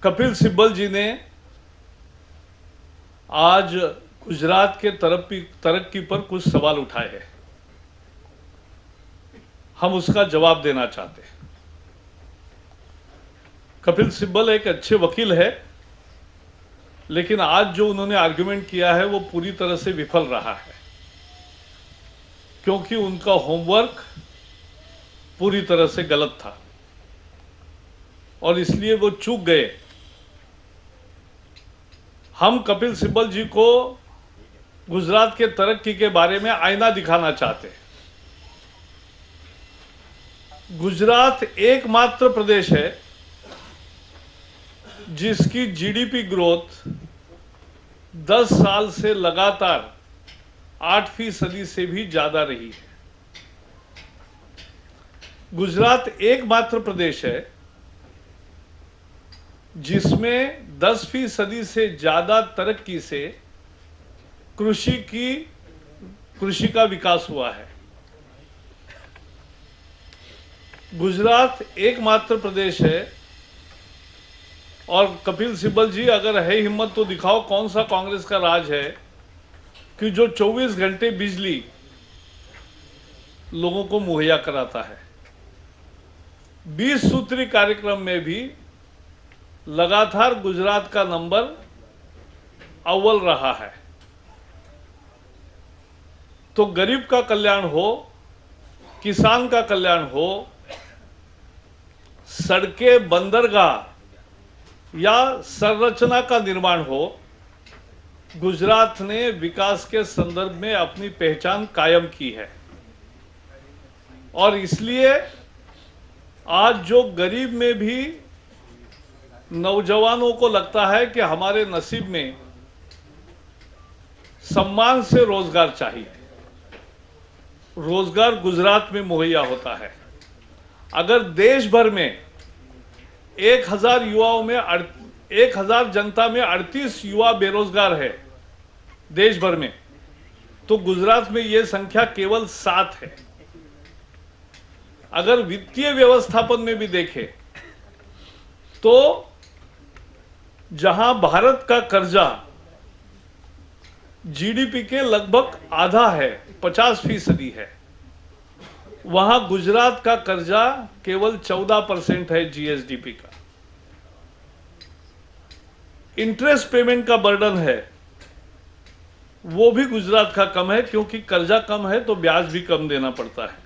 कपिल सिब्बल जी ने आज गुजरात के तरक्की पर कुछ सवाल उठाए हैं। हम उसका जवाब देना चाहते हैं। कपिल सिब्बल एक अच्छे वकील है, लेकिन आज जो उन्होंने आर्गुमेंट किया है वो पूरी तरह से विफल रहा है, क्योंकि उनका होमवर्क पूरी तरह से गलत था और इसलिए वो चूक गए। हम कपिल सिब्बल जी को गुजरात के तरक्की के बारे में आईना दिखाना चाहते हैं। गुजरात एकमात्र प्रदेश है जिसकी जीडीपी ग्रोथ 10 साल से लगातार 8% से भी ज्यादा रही है। गुजरात एकमात्र प्रदेश है जिसमें 10% से ज्यादा तरक्की से कृषि का विकास हुआ है। गुजरात एकमात्र प्रदेश है, और कपिल सिब्बल जी अगर है हिम्मत तो दिखाओ कौन सा कांग्रेस का राज है कि जो 24 घंटे बिजली लोगों को मुहैया कराता है। 20 सूत्री कार्यक्रम में भी लगातार गुजरात का नंबर अव्वल रहा है। तो गरीब का कल्याण हो, किसान का कल्याण हो, सड़कें, बंदरगाह या संरचना का निर्माण हो, गुजरात ने विकास के संदर्भ में अपनी पहचान कायम की है। और इसलिए आज जो गरीब में भी नौजवानों को लगता है कि हमारे नसीब में सम्मान से रोजगार चाहिए, रोजगार गुजरात में मुहैया होता है। अगर देश भर में 1000 युवाओं में 1000 जनता में 38 युवा बेरोजगार है देश भर में, तो गुजरात में यह संख्या केवल 7 है। अगर वित्तीय व्यवस्थापन में भी देखें तो जहां भारत का कर्जा जीडीपी के लगभग आधा है, 50% है, वहां गुजरात का कर्जा केवल 14% है जीएसडीपी का। इंटरेस्ट पेमेंट का बर्डन है वो भी गुजरात का कम है, क्योंकि कर्जा कम है तो ब्याज भी कम देना पड़ता है।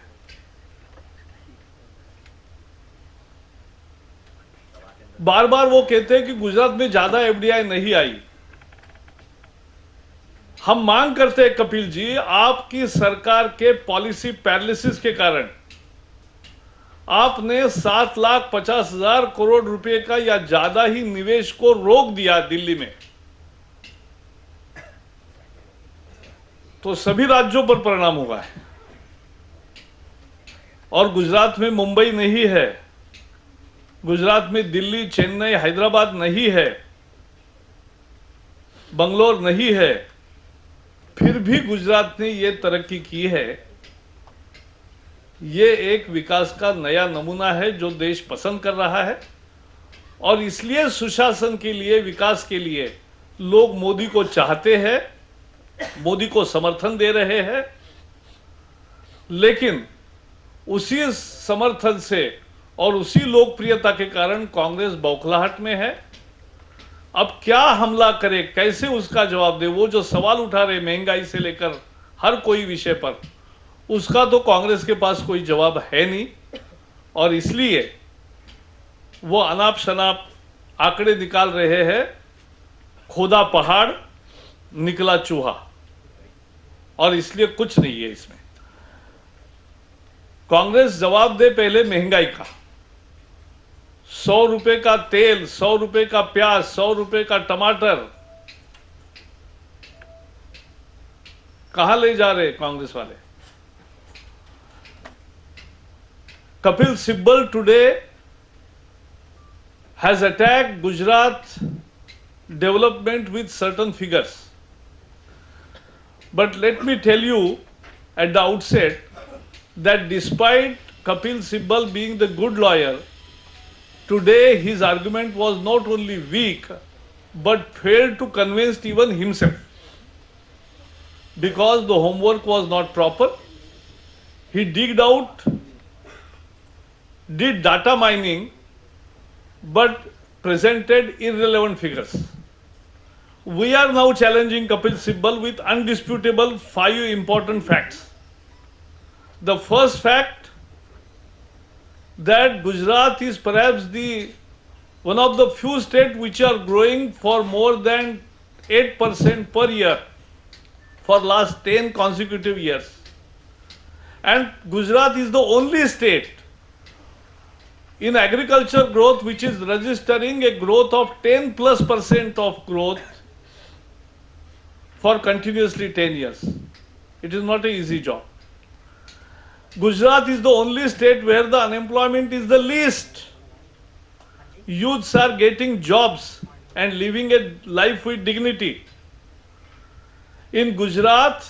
बार बार वो कहते हैं कि गुजरात में ज्यादा एफडीआई नहीं आई। हम मांग करते हैं कपिल जी, आपकी सरकार के पॉलिसी पैरालिसिस के कारण आपने 7,50,000 करोड़ रुपए का या ज्यादा ही निवेश को रोक दिया दिल्ली में। तो सभी राज्यों पर परिणाम हुआ है, और गुजरात में मुंबई नहीं है, गुजरात में दिल्ली, चेन्नई, हैदराबाद नहीं है, बंगलोर नहीं है, फिर भी गुजरात ने ये तरक्की की है। ये एक विकास का नया नमूना है जो देश पसंद कर रहा है, और इसलिए सुशासन के लिए, विकास के लिए लोग मोदी को चाहते हैं, मोदी को समर्थन दे रहे हैं। लेकिन उसी समर्थन से और उसी लोकप्रियता के कारण कांग्रेस बौखलाहट में है। अब क्या हमला करे, कैसे उसका जवाब दे? वो जो सवाल उठा रहे महंगाई से लेकर हर कोई विषय पर, उसका तो कांग्रेस के पास कोई जवाब है नहीं, और इसलिए वो अनाप शनाप आंकड़े निकाल रहे हैं। खोदा पहाड़ निकला चूहा, और इसलिए कुछ नहीं है इसमें। कांग्रेस जवाब दे पहले महंगाई का। 100 रुपए का तेल, 100 रुपए का प्याज, 100 रुपए का टमाटर कहां ले जा रहे कांग्रेस वाले? Kapil Sibal today has attacked Gujarat development with certain figures. But let me tell you at the outset that despite Kapil Sibbal being the good lawyer, Today, his argument was not only weak, but failed to convince even himself. Because the homework was not proper, he did data mining, but presented irrelevant figures. We are now challenging Kapil Sibal with undisputable 5 important facts. The first fact, that Gujarat is perhaps one of the few states which are growing for more than 8% per year for last 10 consecutive years. And Gujarat is the only state in agriculture growth which is registering a growth of 10+% of growth for continuously 10 years. It is not an easy job. Gujarat is the only state where the unemployment is the least. Youths are getting jobs and living a life with dignity. In Gujarat,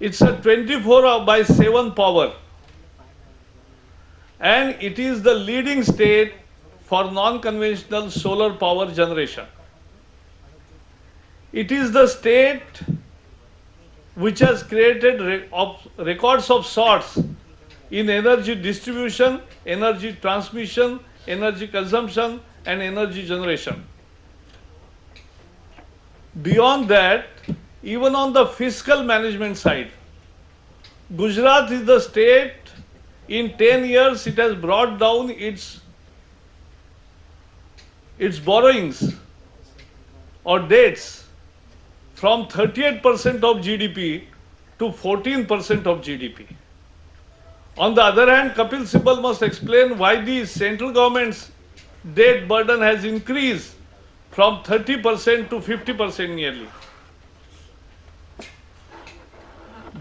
it's a 24/7 power. And it is the leading state for non-conventional solar power generation. It is the state which has created records of sorts in energy distribution, energy transmission, energy consumption, and energy generation. Beyond that, even on the fiscal management side, Gujarat is the state, in 10 years it has brought down its borrowings or debts from 38% of GDP to 14% of GDP. On the other hand, Kapil Sibal must explain why the central government's debt burden has increased from 30% to 50% nearly.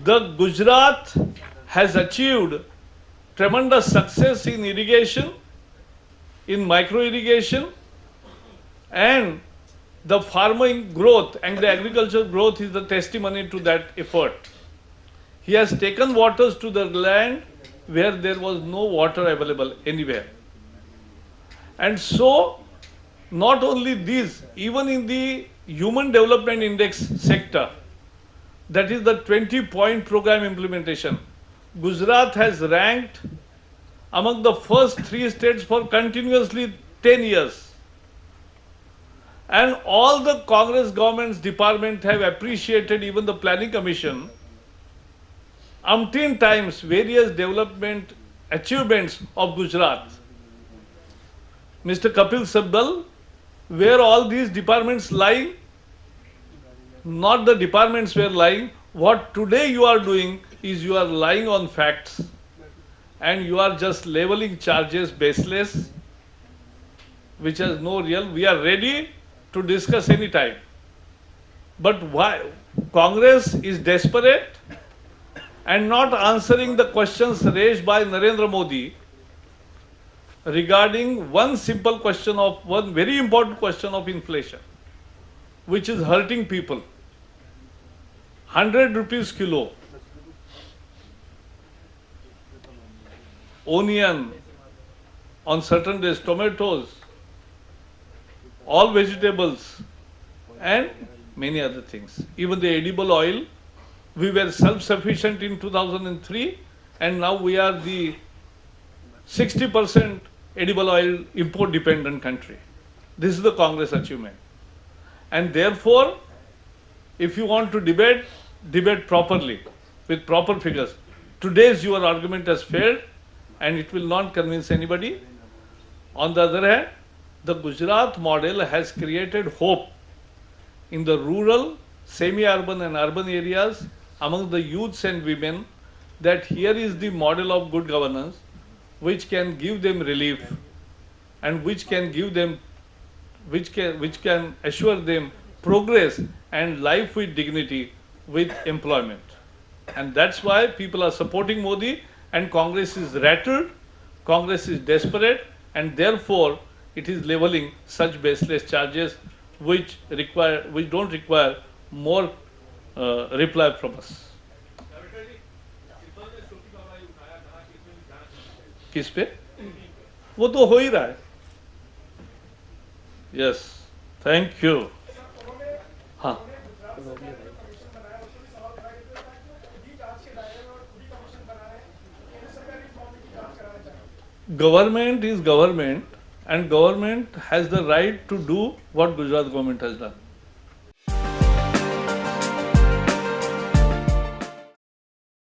The Gujarat has achieved tremendous success in irrigation, in micro irrigation, and the farming growth and the agricultural growth is the testimony to that effort. He has taken waters to the land where there was no water available anywhere. And so, not only this, even in the Human Development Index sector, that is the 20-point program implementation, Gujarat has ranked among the first 3 states for continuously 10 years. And all the Congress government's departments have appreciated, even the Planning Commission, umpteen times various development achievements of Gujarat. Mr. Kapil Sibal, where all these departments lie, not the departments were lying. What today you are doing is you are lying on facts and you are just leveling charges baseless, which has no real. We are ready to discuss any time. But why? Congress is desperate and not answering the questions raised by Narendra Modi regarding one very important question of inflation, which is hurting people. 100 rupees kilo. Onion, on certain days tomatoes, all vegetables, and many other things. Even the edible oil, we were self-sufficient in 2003, and now we are the 60% edible oil import-dependent country. This is the Congress achievement. And therefore, if you want to debate properly, with proper figures. Today's your argument has failed, and it will not convince anybody. On the other hand, the Gujarat model has created hope in the rural, semi-urban and urban areas among the youths and women, that here is the model of good governance which can give them relief and which can assure them progress and life with dignity, with employment. And that's why people are supporting Modi, and Congress is rattled, Congress is desperate, and therefore it is leveling such baseless charges which don't require more reply from us. किस पे? वो तो हो ही रहा है. Yes, thank you. हाँ, government is government and government has the right to do what Gujarat government has done.